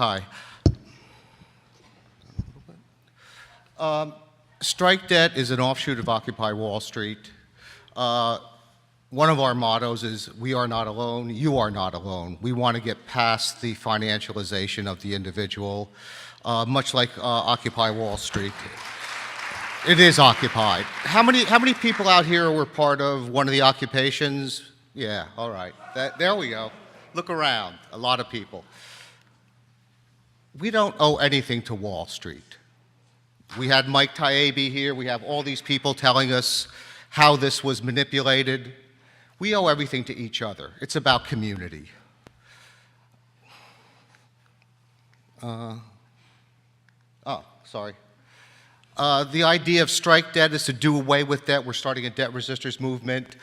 Hi. Strike debt is an offshoot of Occupy Wall Street. One of our mottos is, we are not alone, you are not alone. We want to get past the financialization of the individual, much like Occupy Wall Street. It is occupied. How many people out here were part of one of the occupations? Yeah, all right. There we go. Look around, a lot of people. We don't owe anything to Wall Street. We had Mike Taibbi here. We have all these people telling us how this was manipulated. We owe everything to each other. It's about community. Sorry. The idea of strike debt is to do away with debt. We're starting a debt resistors movement.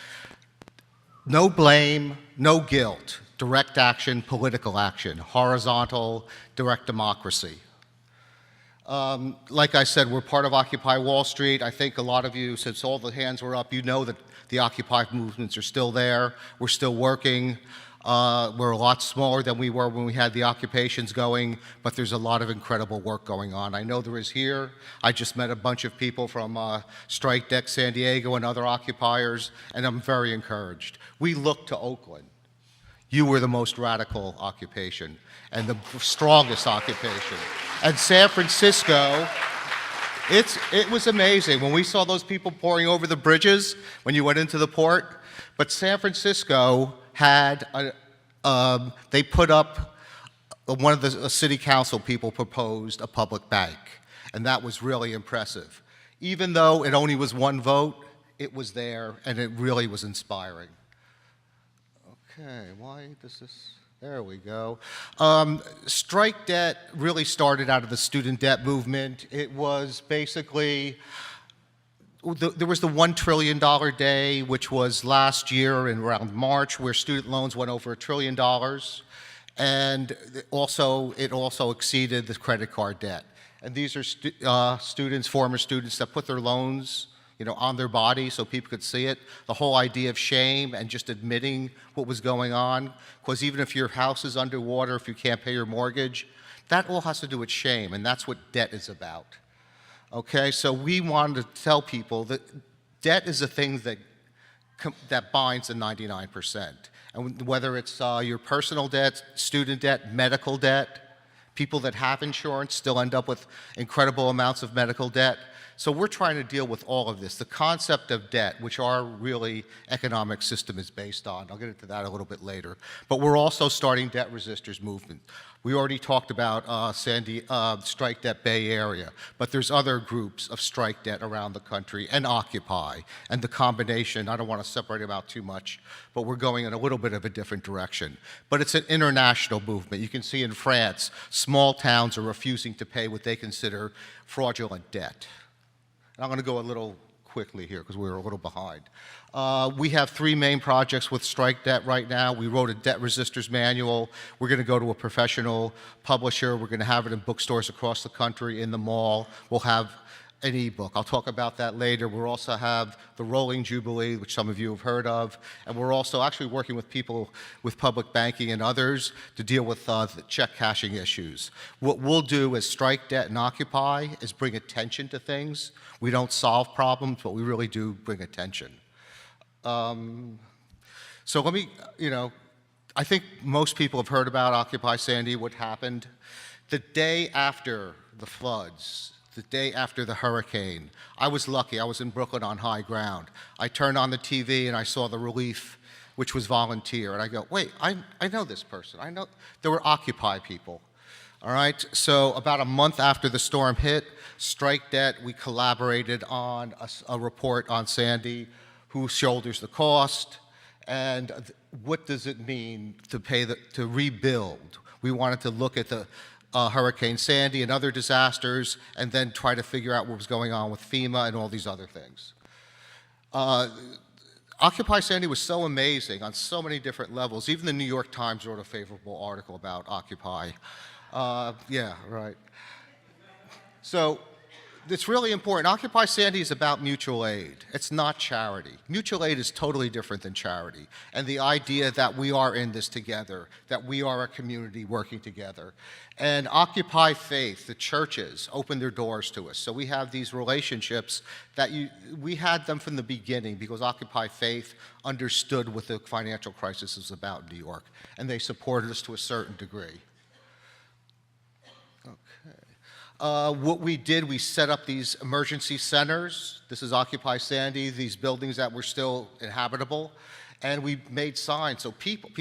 No blame, no guilt. Direct action, political action. Horizontal, direct democracy. Like I said, we're part of Occupy Wall Street. I think a lot of you, since all the hands were up, you know that the Occupy movements are still there. We're still working. We're a lot smaller than we were when we had the occupations going, but there's a lot of incredible work going on. I know there is here. I just met a bunch of people from Strike Deck San Diego and other occupiers, and I'm very encouraged. We look to Oakland. You were the most radical occupation and the strongest occupation. And San Francisco, it was amazing when we saw those people pouring over the bridges when you went into the port. But San Francisco had, they put up, one of the city council people proposed a public bank. And that was really impressive. Even though it only was one vote, it was there and it really was inspiring. Okay, why does this, there we go. Strike debt really started out of the student debt movement. It was basically, there was the $1 trillion day, which was last year in around March, where student loans went over $1 trillion. And it also exceeded the credit card debt. And these are students, former students, that put their loans on their body so people could see it. The whole idea of shame and just admitting what was going on. Because even if your house is underwater, if you can't pay your mortgage, that all has to do with shame, and that's what debt is about. Okay, so we wanted to tell people that debt is a thing that binds the 99%. And whether it's your personal debt, student debt, medical debt, people that have insurance still end up with incredible amounts of medical debt. So we're trying to deal with all of this. The concept of debt, which our really economic system is based on. I'll get into that a little bit later. But we're also starting debt resistors movement. We already talked about strike debt Bay Area, but there's other groups of strike debt around the country and Occupy. And the combination, I don't want to separate them out too much, but we're going in a little bit of a different direction. But it's an international movement. You can see in France, small towns are refusing to pay what they consider fraudulent debt. And I'm going to go a little quickly here because we're a little behind. We have 3 main projects with strike debt right now. We wrote a debt resistors manual. We're going to go to a professional publisher. We're going to have it in bookstores across the country, in the mall. We'll have an e-book. I'll talk about that later. We'll also have the Rolling Jubilee, which some of you have heard of. And we're also actually working with people with public banking and others to deal with the check cashing issues. What we'll do as strike debt and Occupy is bring attention to things. We don't solve problems, but we really do bring attention. So let me, I think most people have heard about Occupy Sandy, what happened. The day after the floods, the day after the hurricane, I was lucky. I was in Brooklyn on high ground. I turned on the TV and I saw the relief, which was volunteer. And I go, wait, I know this person. I know, there were Occupy people. All right, so about a month after the storm hit, Strike Debt, we collaborated on a report on Sandy, who shoulders the cost, and what does it mean to to rebuild. We wanted to look at the Hurricane Sandy and other disasters, and then try to figure out what was going on with FEMA and all these other things. Occupy Sandy was so amazing on so many different levels. Even the New York Times wrote a favorable article about Occupy. Yeah, right. So it's really important. Occupy Sandy is about mutual aid. It's not charity. Mutual aid is totally different than charity. And the idea that we are in this together, that we are a community working together. And Occupy Faith, the churches, open their doors to us. So we have these relationships that we had them from the beginning because Occupy Faith understood what the financial crisis was about in New York. And they supported us to a certain degree. What we did, we set up these emergency centers. This is Occupy Sandy, these buildings that were still inhabitable. And we made signs. So people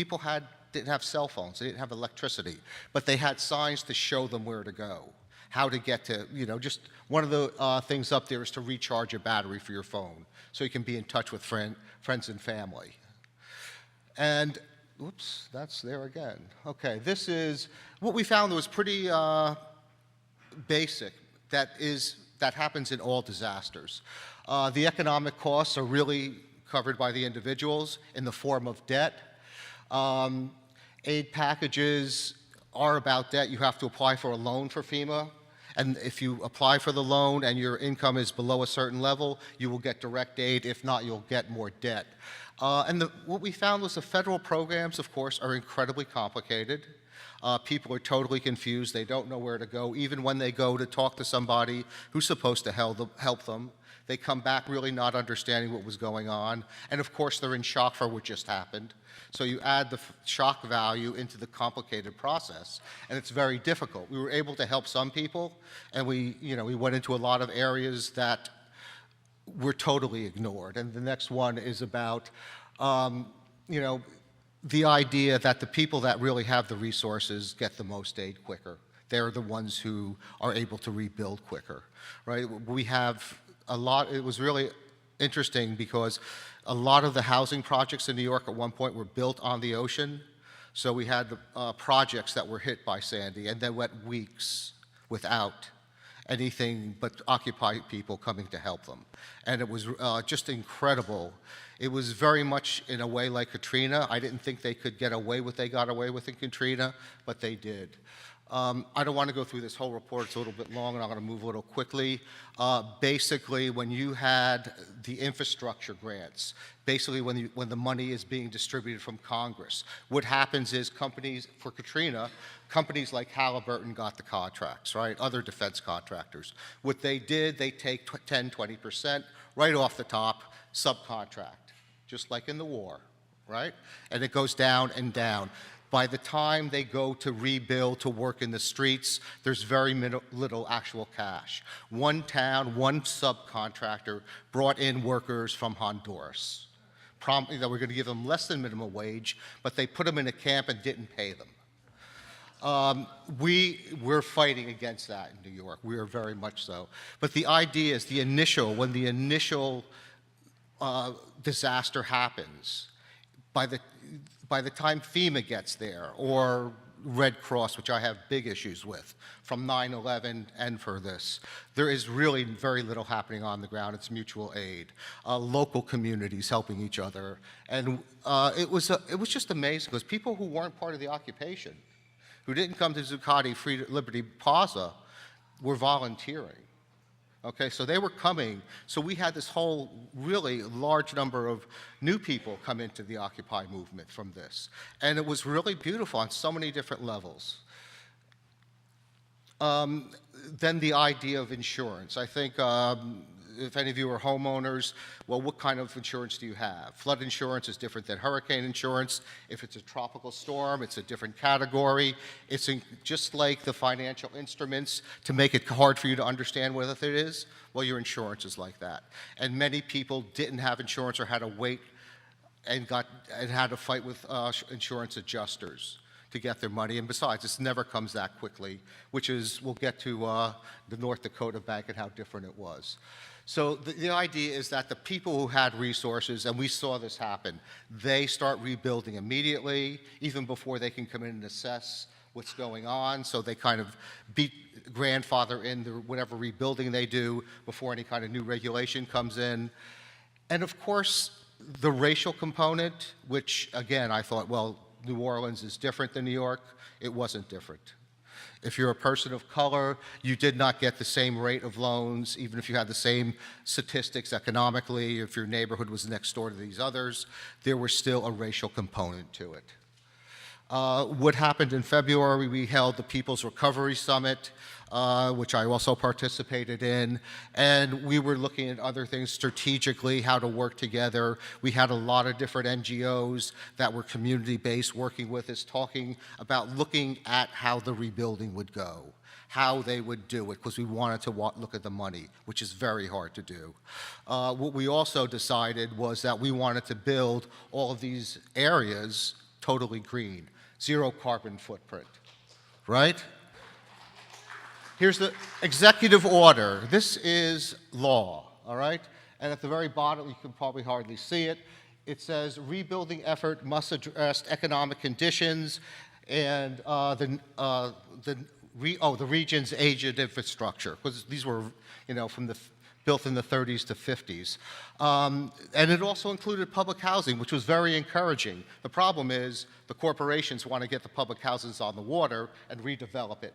didn't have cell phones, they didn't have electricity, but they had signs to show them where to go, how to get to, just one of the things up there is to recharge a battery for your phone so you can be in touch with friends and family. And, oops, that's there again. Okay, this is, what we found was pretty, basic that happens in all disasters. The economic costs are really covered by the individuals in the form of debt. Aid packages are about debt. You have to apply for a loan for FEMA, and if you apply for the loan and your income is below a certain level, you will get direct aid. If not, you'll get more debt. What we found was the federal programs, of course, are incredibly complicated. People are totally confused. They don't know where to go. Even when they go to talk to somebody who's supposed to help them, they come back really not understanding what was going on. And of course, they're in shock for what just happened. So you add the shock value into the complicated process, and it's very difficult. We were able to help some people, and we went into a lot of areas that were totally ignored. And the next one is about, the idea that the people that really have the resources get the most aid quicker. They're the ones who are able to rebuild quicker, right? We have a lot, it was really interesting because a lot of the housing projects in New York at one point were built on the ocean. So we had projects that were hit by Sandy and then went weeks without anything but Occupy people coming to help them. And it was just incredible. It was very much in a way like Katrina. I didn't think they could get away with what they got away with in Katrina, but they did. I don't want to go through this whole report. It's a little bit long, and I'm going to move a little quickly. Basically, when you had the infrastructure grants, basically when the money is being distributed from Congress, what happens is for Katrina, companies like Halliburton got the contracts, right? Other defense contractors. What they did, they take 10, 20% right off the top, subcontract, just like in the war, right? And it goes down and down. By the time they go to rebuild, to work in the streets, there's very little actual cash. One town, one subcontractor brought in workers from Honduras, prompting that we're going to give them less than minimum wage, but they put them in a camp and didn't pay them. We're fighting against that in New York. We are very much so. But the idea is when the initial disaster happens, by the time FEMA gets there, or Red Cross, which I have big issues with, from 9/11 and for this, there is really very little happening on the ground. It's mutual aid, local communities helping each other. And it was just amazing, because people who weren't part of the occupation, who didn't come to Zuccotti Free Liberty Plaza, were volunteering. Okay, so they were coming. So we had this whole really large number of new people come into the Occupy movement from this. And it was really beautiful on so many different levels. Then the idea of insurance. I think if any of you are homeowners, well, what kind of insurance do you have? Flood insurance is different than hurricane insurance. If it's a tropical storm, it's a different category. It's just like the financial instruments to make it hard for you to understand what it is. Well, your insurance is like that. And many people didn't have insurance or had to wait and had to fight with insurance adjusters to get their money. And besides, this never comes that quickly, which is, we'll get to the North Dakota Bank and how different it was. So the idea is that the people who had resources, and we saw this happen, they start rebuilding immediately, even before they can come in and assess what's going on. So they kind of grandfather in whatever rebuilding they do before any kind of new regulation comes in. And of course, the racial component, which again, I thought, well, New Orleans is different than New York. It wasn't different. If you're a person of color, you did not get the same rate of loans, even if you had the same statistics economically. If your neighborhood was next door to these others, there was still a racial component to it. What happened in February, we held the People's Recovery Summit, which I also participated in, and we were looking at other things strategically, how to work together. We had a lot of different NGOs that were community-based working with us, talking about looking at how the rebuilding would go, how they would do it, because we wanted to look at the money, which is very hard to do. What we also decided was that we wanted to build all of these areas totally green, zero carbon footprint, right? Here's the executive order. This is law, all right? And at the very bottom, you can probably hardly see it, it says rebuilding effort must address economic conditions and the region's aged infrastructure, because these were, built in the 30s to 50s. And it also included public housing, which was very encouraging. The problem is the corporations want to get the public houses on the water and redevelop it.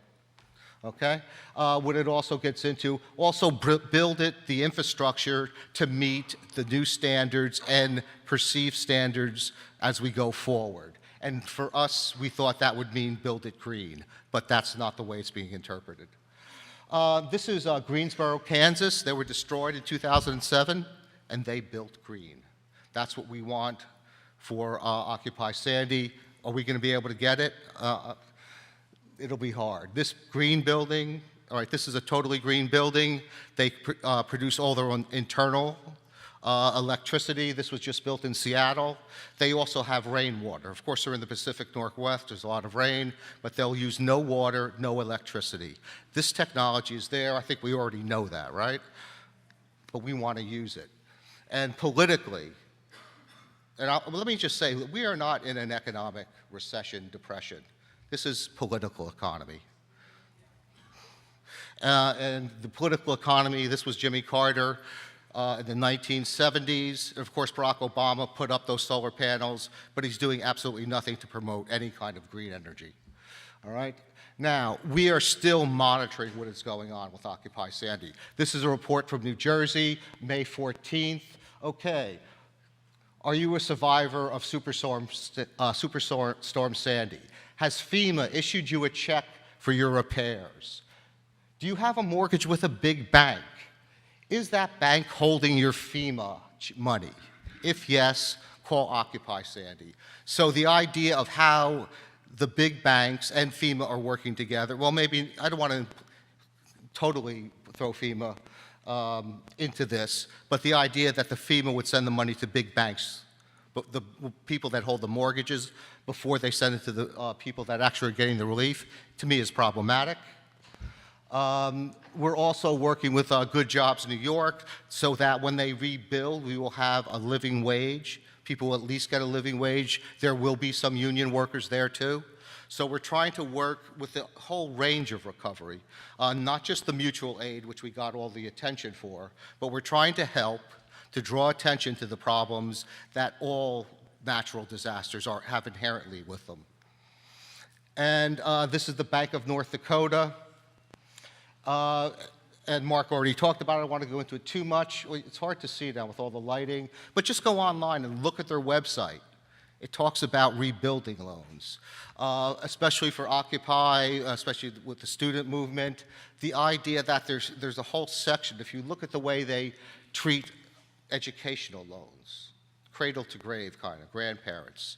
Okay? What it also gets into, also build the infrastructure to meet the new standards and perceived standards as we go forward. And for us, we thought that would mean build it green, but that's not the way it's being interpreted. This is Greensboro, Kansas. They were destroyed in 2007, and they built green. That's what we want for Occupy Sandy. Are we going to be able to get it? It'll be hard. This green building, all right, this is a totally green building. They produce all their own internal electricity. This was just built in Seattle. They also have rainwater. Of course, they're in the Pacific Northwest. There's a lot of rain, but they'll use no water, no electricity. This technology is there. I think we already know that, right? But we want to use it. And politically, let me just say, we are not in an economic recession, depression. This is political economy. And the political economy, this was Jimmy Carter in the 1970s. Of course, Barack Obama put up those solar panels, but he's doing absolutely nothing to promote any kind of green energy. All right? Now, we are still monitoring what is going on with Occupy Sandy. This is a report from New Jersey, May 14th. Okay. Are you a survivor of Superstorm Sandy? Has FEMA issued you a check for your repairs? Do you have a mortgage with a big bank? Is that bank holding your FEMA money? If yes, call Occupy Sandy. So the idea of how the big banks and FEMA are working together, well, maybe, I don't want to totally throw FEMA into this, but the idea that the FEMA would send the money to big banks, but the people that hold the mortgages before they send it to the people that actually are getting the relief, to me is problematic. We're also working with Good Jobs New York so that when they rebuild, we will have a living wage. People will at least get a living wage. There will be some union workers there too. So we're trying to work with the whole range of recovery, not just the mutual aid, which we got all the attention for, but we're trying to help to draw attention to the problems that all natural disasters have inherently with them. And this is the Bank of North Dakota. And Mark already talked about it. I don't want to go into it too much. It's hard to see now with all the lighting, but just go online and look at their website. It talks about rebuilding loans, especially for Occupy, especially with the student movement. The idea that there's a whole section, if you look at the way they treat educational loans, cradle to grave kind of, grandparents.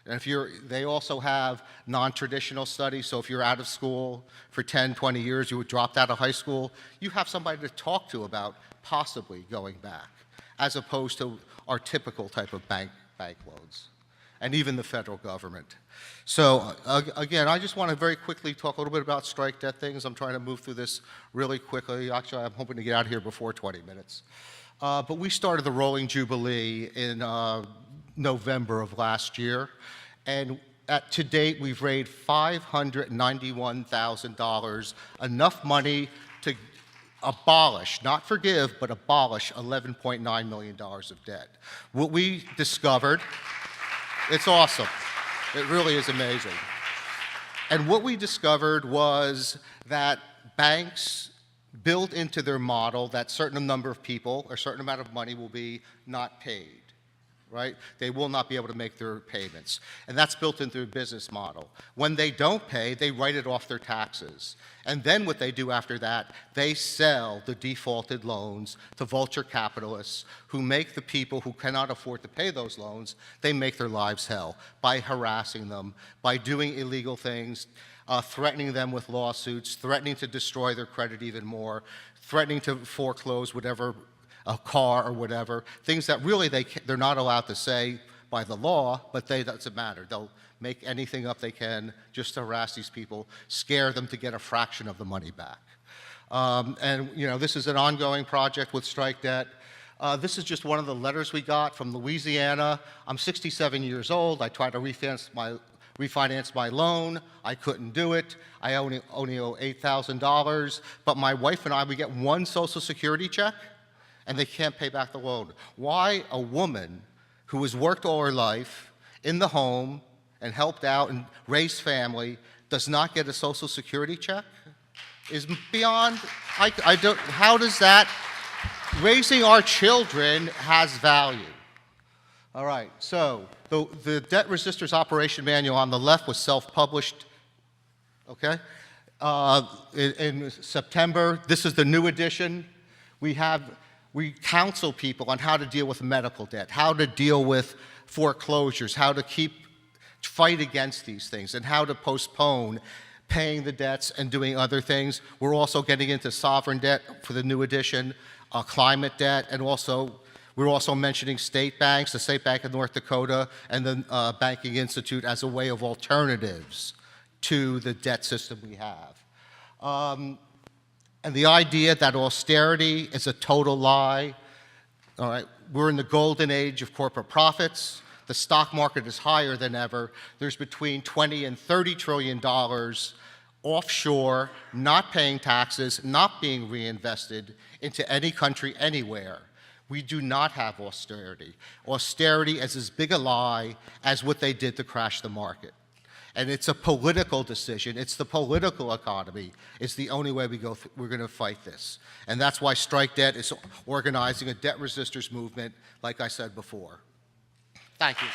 And they also have non-traditional studies, so if you're out of school for 10, 20 years, you were dropped out of high school, you have somebody to talk to about possibly going back, as opposed to our typical type of bank loans, and even the federal government. So again, I just want to very quickly talk a little bit about strike debt things. I'm trying to move through this really quickly. Actually, I'm hoping to get out of here before 20 minutes. But we started the Rolling Jubilee in November of last year, and to date we've raised $591,000, enough money to abolish, not forgive, but abolish $11.9 million of debt. What we discovered, it's awesome. It really is amazing. And what we discovered was that banks built into their model that certain number of people or a certain amount of money will be not paid, right? They will not be able to make their payments. And that's built into their business model. When they don't pay, they write it off their taxes. And then what they do after that, they sell the defaulted loans to vulture capitalists who make the people who cannot afford to pay those loans, they make their lives hell by harassing them, by doing illegal things, threatening them with lawsuits, threatening to destroy their credit even more, threatening to foreclose whatever, a car or whatever, things that really they're not allowed to say by the law, but it doesn't matter. They'll make anything up they can just to harass these people, scare them to get a fraction of the money back. And you know, this is an ongoing project with Strike Debt. This is just one of the letters we got from Louisiana. I'm 67 years old. I tried to refinance my loan. I couldn't do it. I only owe $8,000. But my wife and I, we get one Social Security check, and they can't pay back the loan. Why a woman who has worked all her life in the home and helped out and raised family does not get a Social Security check is beyond, I don't, how does that, raising our children has value. All right, so the Debt Resistors Operation Manual on the left was self-published, okay? In September. This is the new edition. We counsel people on how to deal with medical debt, how to deal with foreclosures, how to fight against these things, and how to postpone paying the debts and doing other things. We're also getting into sovereign debt for the new edition, climate debt, and we're also mentioning state banks, the State Bank of North Dakota, and the Banking Institute as a way of alternatives to the debt system we have. And the idea that austerity is a total lie. All right, we're in the golden age of corporate profits. The stock market is higher than ever. There's between $20 and $30 trillion offshore, not paying taxes, not being reinvested into any country anywhere. We do not have austerity. Austerity is as big a lie as what they did to crash the market. And it's a political decision. It's the political economy. It's the only way we're going to fight this. And that's why Strike Debt is organizing a debt resistors movement, like I said before. Thank you.